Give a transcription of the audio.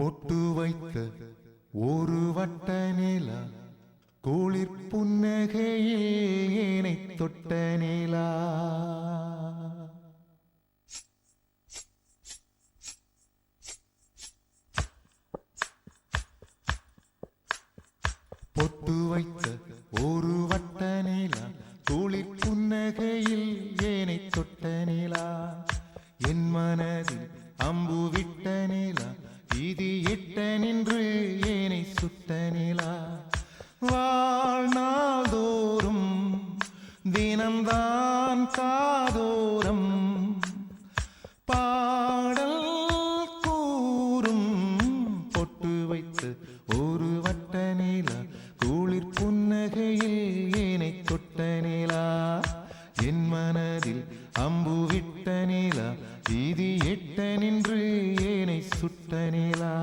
பொட்டு வைத்த ஒரு வட்ட நிலா குளிர் புன்னகையில் ஏனை தொட்ட நிலா. பொட்டு வைத்த ஒரு வட்ட நிலா குளிர் புன்னகையில் ஏனை தொட்ட நிலா. என் மனதில் அம்பு விட்ட நிலா இது எட்ட நின்று ஏனை சுட்ட நிலா. வாழ்நாள்தோறும் தினம்தான் காதோரம் பாடல் கூறும். பொட்டு வைத்து ஒரு வட்ட நிலா குளிர் புன்னகையில் ஏனை தொட்ட நிலா. என் மனதில் அம்பு விட்ட நிலா இது எட்ட நின்று ஏனை சுட்ட நிலா.